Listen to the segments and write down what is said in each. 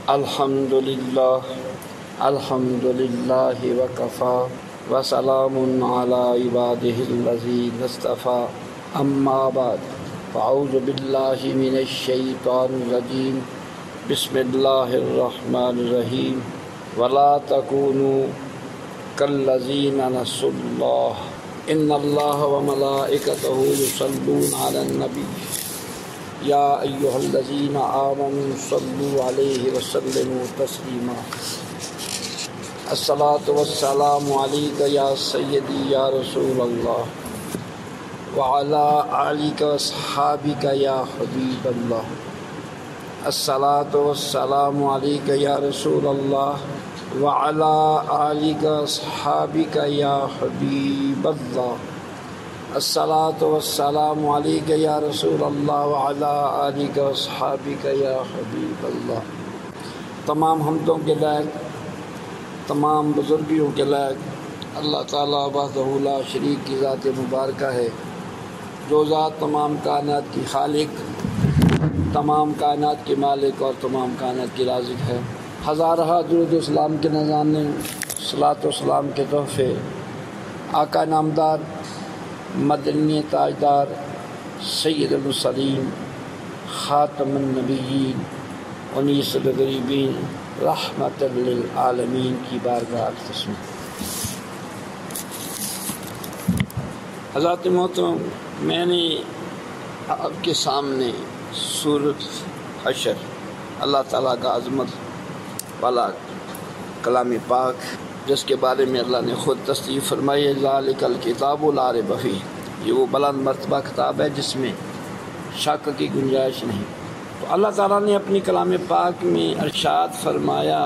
الحمدللہ وکفا وسلام علی عبادہ الذین اصطفی اما بعد فاعوذ باللہ من الشیطان الرجیم بسم اللہ الرحمن الرحیم ولا تکونوا کالذین نسوا اللہ ان اللہ وملائکتہ یصلون علی النبی یا ایہا الذین آمنوا صلوا علیہ وسلموا تسلیما الصلاۃ والسلام علیک یا سیدی یا رسول اللہ وعلی آلک واصحابک یا حبیب اللہ الصلاۃ والسلام علیک یا رسول اللہ وعلی آلک واصحابک یا حبیب اللہ الصلاۃ والسلام علیک یا رسول اللہ وعلی آلک واصحابک یا حبیب اللہ۔ تمام حمدوں کے لائق، تمام بزرگیوں کے لائق اللہ تعالیٰ وحدہ لا شریک کی ذات مبارکہ ہے، جو ذات تمام کائنات کی خالق، تمام کائنات کے مالک اور تمام کائنات کی رازق ہے۔ ہزارہ درود و سلام کے نذرانے، صلاۃ و سلام کے تحفے آقا نامدار مدنی تاجدار سید المرسلین خاتم النبیین انیس الغریبین رحمت للعالمین کی بارگاہ تسلیم۔ حضرات محترم، میں نے آپ کے سامنے سورۃ حشر، اللہ تعالیٰ کا عظمت والا کلام پاک، جس کے بارے میں اللہ نے خود تصدیق فرمائی ہے، ذالک الکتاب لا ریب فیہ، یہ وہ بلند مرتبہ کتاب ہے جس میں شک کی گنجائش نہیں۔ تو اللہ تعالیٰ نے اپنی کلام پاک میں ارشاد فرمایا،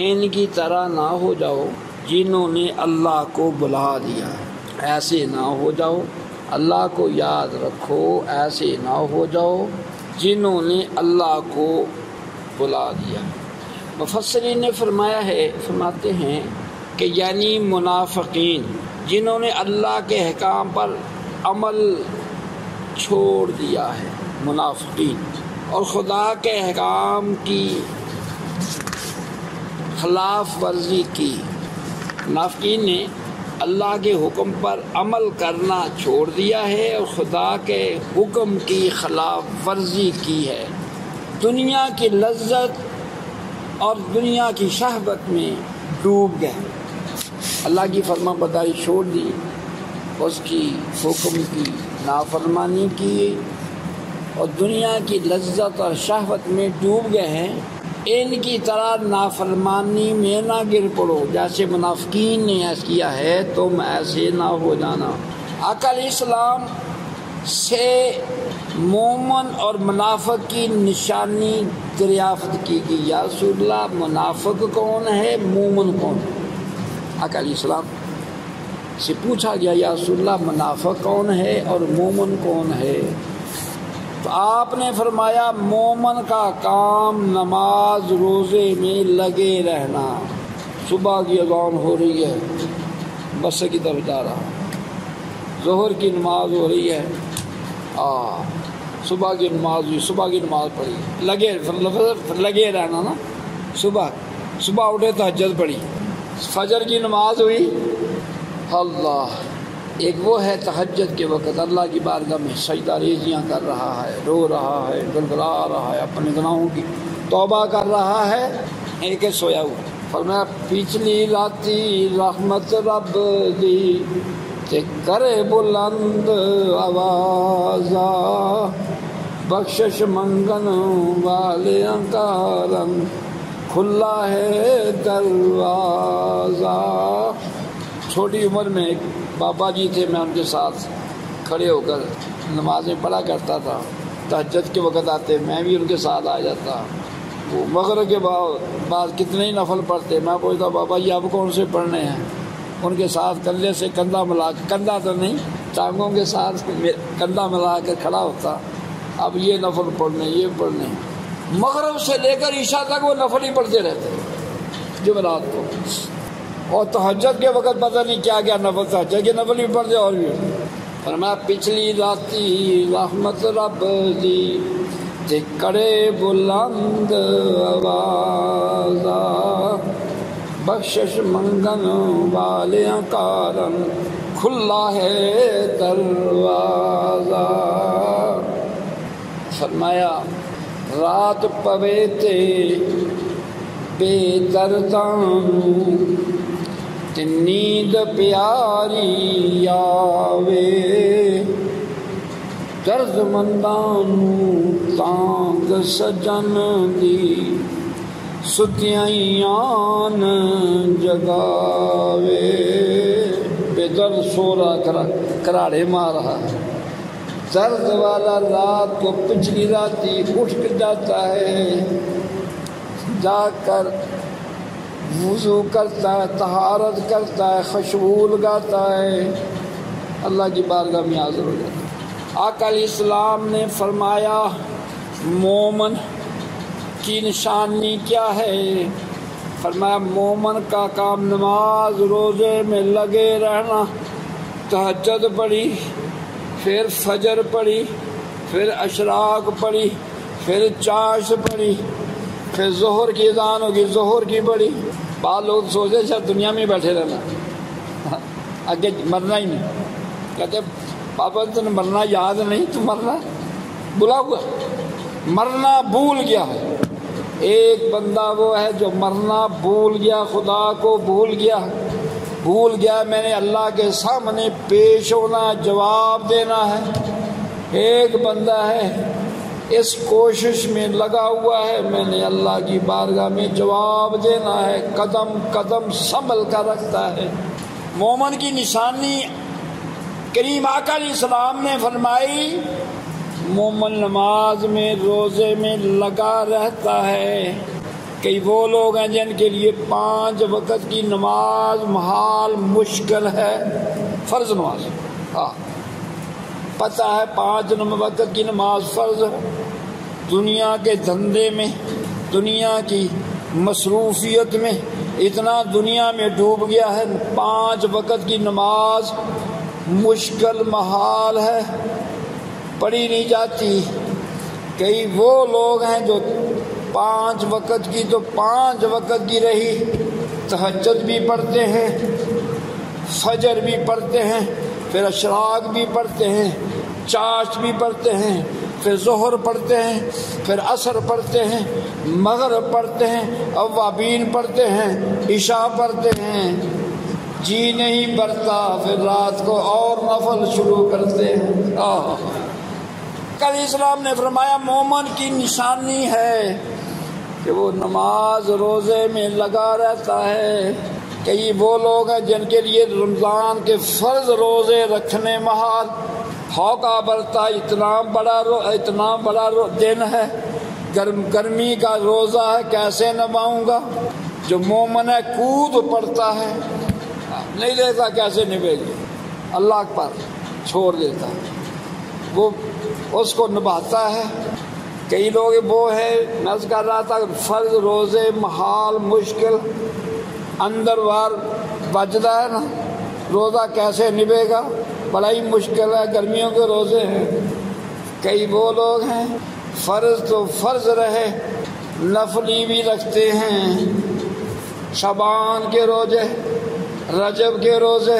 ان کی طرح نہ ہو جاؤ جنہوں نے اللہ کو بلا دیا، ایسے نہ ہو جاؤ، اللہ کو یاد رکھو، ایسے نہ ہو جاؤ جنہوں نے اللہ کو بلا دیا۔ مفسرین نے فرماتے ہیں کہ یعنی منافقین، جنہوں نے اللہ کے احکام پر عمل چھوڑ دیا ہے، منافقین، اور خدا کے احکام کی خلاف ورزی کی۔ منافقین نے اللہ کے حکم پر عمل کرنا چھوڑ دیا ہے اور خدا کے حکم کی خلاف ورزی کی ہے، دنیا کی لذت اور دنیا کی شہوت میں ڈوب گئے، اللہ کی فرما برداری چھوڑ دی، اس کی حکم کی نافرمانی کی اور دنیا کی لذت اور شہوت میں ڈوب گئے ہیں۔ ان کی طرح نافرمانی میں نہ گر پڑو، جیسے منافقین نے ایسا کیا ہے تم ایسے نہ ہو جانا۔ آقا علیہ السلام سے مومن اور منافق کی نشانی دریافت کی گئی، یا رسول اللہ منافق کون ہے، مومن کون ہے؟ آقا علیہ السلام سے پوچھا گیا، یا رسول اللہ منافق کون ہے اور مومن کون ہے؟ تو آپ نے فرمایا، مومن کا کام نماز روزے میں لگے رہنا، صبح کی اذان ہو رہی ہے بس کی طرف جا رہا، ظہر کی نماز ہو رہی ہے، صبح کی نماز ہوئی، صبح کی نماز پڑھی، لگے رہنا نا، صبح اٹھے تہجد پڑھی، فجر کی نماز ہوئی، اللہ ایک وہ ہے تہجد کے وقت اللہ کی بارگاہ میں سجدہ ریزیاں کر رہا ہے، رو رہا ہے، گڑگڑا رہا ہے، اپنے گناہوں کی توبہ کر رہا ہے، ایک سویا ہوا۔ فرمایا پچھلی راتی رحمت رب دی تے کرے بلند آوازا، بخشش منگن والے کارن کھلا ہے دروازہ۔ چھوٹی عمر میں ایک بابا جی تھے، میں ان کے ساتھ کھڑے ہو کر نمازیں پڑھا کرتا تھا، تہجد کے وقت آتے میں بھی ان کے ساتھ آ جاتا، وہ مغرب کے بعد کتنے ہی نفل پڑھتے، میں پوچھتا بابا جی اب کون سے پڑھنے ہیں؟ ان کے ساتھ کندھے سے کندھا ملا، کندھا تو نہیں ٹانگوں کے ساتھ کندھا ملا کر کھڑا ہوتا، اب یہ نفل پڑھنے یہ پڑھنے، مغرب سے لے کر عشاء تک وہ نفل ہی پڑھتے رہتے جمعرات کو، اور تہجد کے وقت پتہ نہیں کیا کیا نفل، تہجد کے نفل بھی پڑھتے اور بھی۔ فرمایا پچھلی راتی رحمت رب دی کرے بلند آوازا بخشش منگن والیاں کارن کھلا ہے دروازہ۔ فرمایا رات پوے تے بے درداں تے نیند پیاری آوے، درد مندانو تانگ سجن دی ستیاں جگاوے۔ بے درد سو رہا کراڑے مار رہا، درد والا رات کو پچھلی راتی اٹھ جاتا ہے، جا کر وضو کرتا ہے، طہارت کرتا ہے، خوشبو لگاتا ہے، اللہ کی بارگاہ میں حاضر ہو جاتا ہے۔ آقا علیہ السلام نے فرمایا مومن کی نشانی کیا ہے؟ فرمایا مومن کا کام نماز روزے میں لگے رہنا، تہجد پڑھی، پھر فجر پڑھی، پھر اشراق پڑھی، پھر چاش پڑھی، پھر ظہر کی اذان ہوگی ظہر کی پڑھی۔ بعض لوگ سوچے شاید دنیا میں بیٹھے رہنا، آگے مرنا ہی نہیں۔ کہتے پاپا تمہیں مرنا یاد نہیں، تو مرنا بلا ہوا، مرنا بھول گیا ہے۔ ایک بندہ وہ ہے جو مرنا بھول گیا، خدا کو بھول گیا میں نے اللہ کے سامنے پیش ہونا، جواب دینا ہے۔ ایک بندہ ہے اس کوشش میں لگا ہوا ہے، میں نے اللہ کی بارگاہ میں جواب دینا ہے، قدم قدم سنبھل کر رکھتا ہے۔ مومن کی نشانی کریم آقا علیہ السلام نے فرمائی مومن نماز میں روزے میں لگا رہتا ہے۔ کئی وہ لوگ ہیں جن کے لیے 5 وقت کی نماز محال مشکل ہے، فرض نماز، ہاں پتہ ہے 5 وقت کی نماز فرض ہے، دنیا کے دھندے میں، دنیا کی مصروفیت میں اتنا دنیا میں ڈوب گیا ہے، 5 وقت کی نماز مشکل محال ہے، پڑھی نہیں جاتی۔ کئی وہ لوگ ہیں جو 5 وقت کی تو 5 وقت کی رہی، تہجد بھی پڑھتے ہیں، فجر بھی پڑھتے ہیں، پھر اشراق بھی پڑھتے ہیں، چاش بھی پڑھتے ہیں، پھر ظہر پڑھتے ہیں، پھر عصر پڑھتے ہیں، مغرب پڑھتے ہیں، اوابین پڑھتے ہیں، عشاء پڑھتے ہیں، جی نہیں برتا پھر رات کو اور نفل شروع کرتے ہیں۔ کل اسلام نے فرمایا مومن کی نشانی ہے کہ وہ نماز روزے میں لگا رہتا ہے۔ کئی وہ لوگ ہیں جن کے لیے رمضان کے فرض روزے رکھنے محال، ہوکا برتا اتنا بڑا دن ہے، گرمی کا روزہ ہے، کیسے نبھاؤں گا؟ جو مومن ہے کود پڑتا ہے، نہیں دیتا کیسے نبھے گی، اللہ پر چھوڑ دیتا ہے، وہ اس کو نبھاتا ہے۔ کئی لوگ وہ ہے، میں کر رہا تھا فرض روزے محال مشکل، اندر وار بجتا ہے نا، روزہ کیسے نبھے گا، بڑا ہی مشکل ہے، گرمیوں کے روزے ہیں۔ کئی وہ لوگ ہیں فرض تو فرض رہے، نفلی بھی رکھتے ہیں، شعبان کے روزے، رجب کے روزے،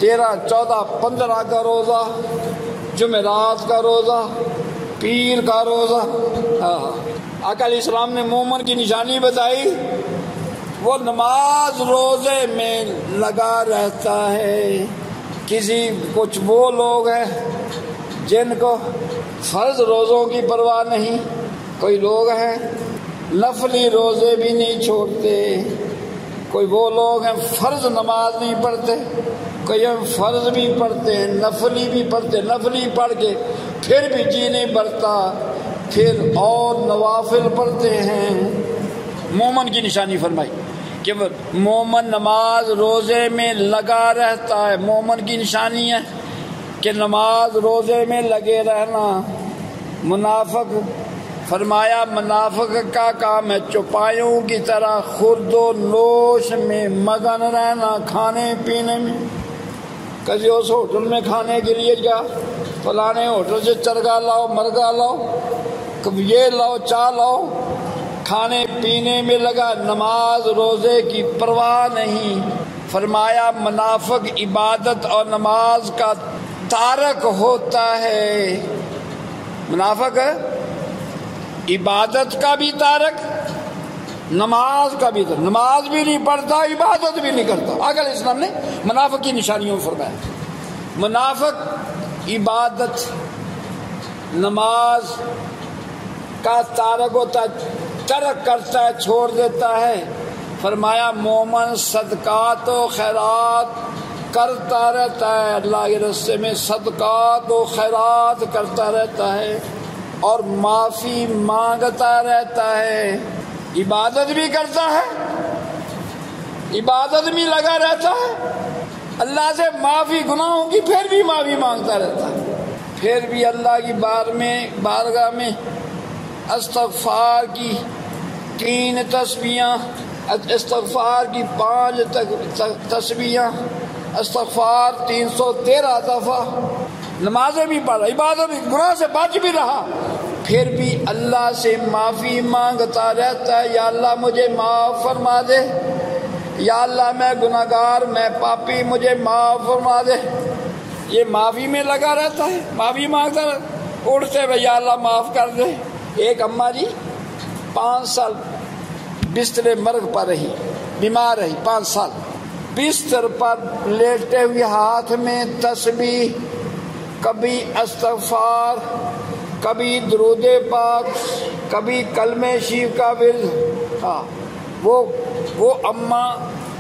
13 14 15 کا روزہ، جمعرات کا روزہ، پیر کا روزہ۔ آقا علیہ السلام نے مومن کی نشانی بتائی، وہ نماز روزے میں لگا رہتا ہے۔ کچھ وہ لوگ ہیں جن کو فرض روزوں کی پرواہ نہیں، کوئی لوگ ہیں نفلی روزے بھی نہیں چھوڑتے، کوئی وہ لوگ ہیں فرض نماز نہیں پڑھتے، کوئی فرض بھی پڑھتے ہیں، نفلی بھی پڑھتے، نفلی پڑھ کے پھر بھی جی نہیں بڑھتا، پھر اور نوافل پڑھتے ہیں۔ مومن کی نشانی فرمائی کہ مومن نماز روزے میں لگا رہتا ہے۔ مومن کی نشانی ہے کہ نماز روزے میں لگے رہنا۔ منافق فرمایا منافق کا کام ہے چوپایوں کی طرح خورد و نوش میں مگن رہنا، کھانے پینے میں۔ کسی اس ہوٹل میں کھانے کے لیے جا، فلانے ہوٹل سے چرگا لاؤ، مرغا لاؤ، یہ لو چاہ لو، کھانے پینے میں لگا، نماز روزے کی پرواہ نہیں۔ فرمایا منافق عبادت اور نماز کا تارک ہوتا ہے۔ منافق عبادت کا بھی تارک، نماز کا بھی تارک، نماز بھی نہیں پڑھتا، عبادت بھی نہیں کرتا۔ اگر اسلام نے منافق کی نشانیوں میں فرمایا منافق عبادت نماز کا تارک ہوتا ہے، ترک کرتا ہے، چھوڑ دیتا ہے۔ فرمایا مومن صدقات و خیرات کرتا رہتا ہے، اللہ کے راستے میں صدقات و خیرات کرتا رہتا ہے اور معافی مانگتا رہتا ہے، عبادت بھی کرتا ہے، عبادت بھی لگا رہتا ہے، اللہ سے معافی گناہوں کی پھر بھی معافی مانگتا رہتا ہے، پھر بھی اللہ کی بارگاہ میں استغفار کی 3 تسبیحاں، استغفار کی 5 تسبیحاں، استغفار 313 دفعہ، نمازیں بھی پڑھ رہا، عبادت بھی، گناہ سے بچ بھی رہا، پھر بھی اللہ سے معافی مانگتا رہتا ہے۔ یا اللہ مجھے معاف فرما دے، یا اللہ میں گناہگار، میں پاپی، مجھے معاف فرما دے۔ یہ معافی میں لگا رہتا ہے، معافی مانگتا رہتا، اٹھتے ہوئے یا اللہ معاف کر دے۔ ایک اماں جی 5 سال بستر مرگ پر رہی، بیمار رہی 5 سال، بستر پر لیٹے ہوئے ہاتھ میں تسبیح، کبھی استغفار، کبھی درود پاک، کبھی کلمہ شریف کا ورد۔ وہ اماں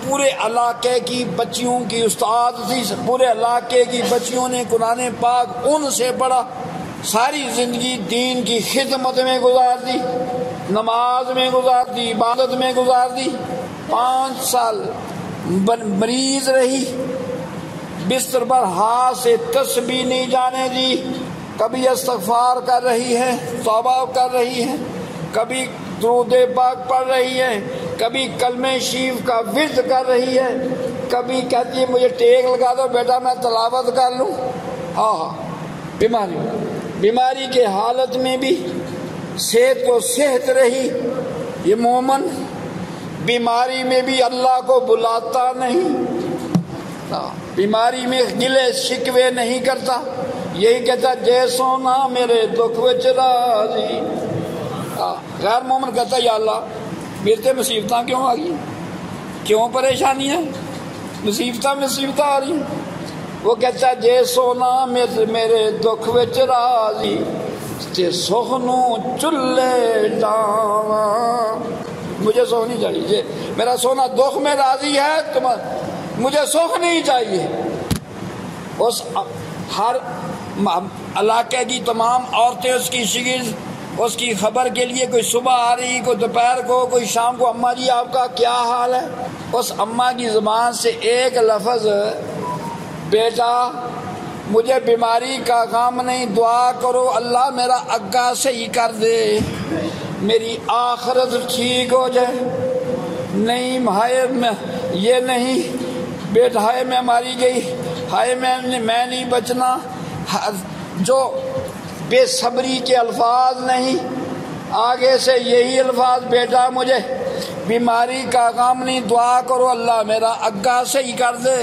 پورے علاقے کی بچیوں کی استاد تھی، پورے علاقے کی بچیوں نے قرآن پاک ان سے پڑھا، ساری زندگی دین کی خدمت میں گزار دی، نماز میں گزار دی، عبادت میں گزار دی۔ 5 سال مریض رہی، بستر پر ہاتھ سے تسبیح نہیں جانے دی، کبھی استغفار کر رہی ہے، توبہ کر رہی ہے، کبھی درود پاک پڑھ رہی ہے، کبھی کلمہ شریف کا ورد کر رہی ہے، کبھی کہتی ہے مجھے ٹیک لگا دو بیٹا میں تلاوت کر لوں۔ ہاں بیماری کے حالت میں بھی صحت کو صحت رہی۔ یہ مومن بیماری میں بھی اللہ کو بلاتا نہیں، بیماری میں گلے شکوے نہیں کرتا، یہی کہتا جے سونا میرے دکھ وچ راضی۔ غیر مومن کہتا یا اللہ میرے تے مصیبتاں کیوں آ گئی، کیوں پریشانیاں، مصیبتاں آ رہی ہیں۔ وہ کہتا جے سونا میرے دکھ وچ راضی، تے سخنوں چلے ڈاواں۔ مجھے سوکھ نہیں چاہیے، میرا سونا دکھ میں راضی ہے، مجھے سوکھ نہیں چاہیے۔ اس ہر علاقے کی تمام عورتیں اس کی شگرد، اس کی خبر کے لیے، کوئی صبح آ رہی، کوئی دوپہر کو، کوئی شام کو، اماں جی آپ کا کیا حال ہے؟ اس اماں کی زبان سے ایک لفظ بیٹا مجھے بیماری کا غم نہیں، دعا کرو اللہ میرا اگا صحیح کر دے، میری آخرت ٹھیک ہو جائے۔ نہیں ہائے یہ نہیں بیٹا، ہائے میں ماری گئی، ہائے میں نہیں بچنا، جو بے صبری کے الفاظ نہیں، آگے سے یہی الفاظ بیٹا مجھے بیماری کا غم نہیں، دعا کرو اللہ میرا اگا صحیح کر دے۔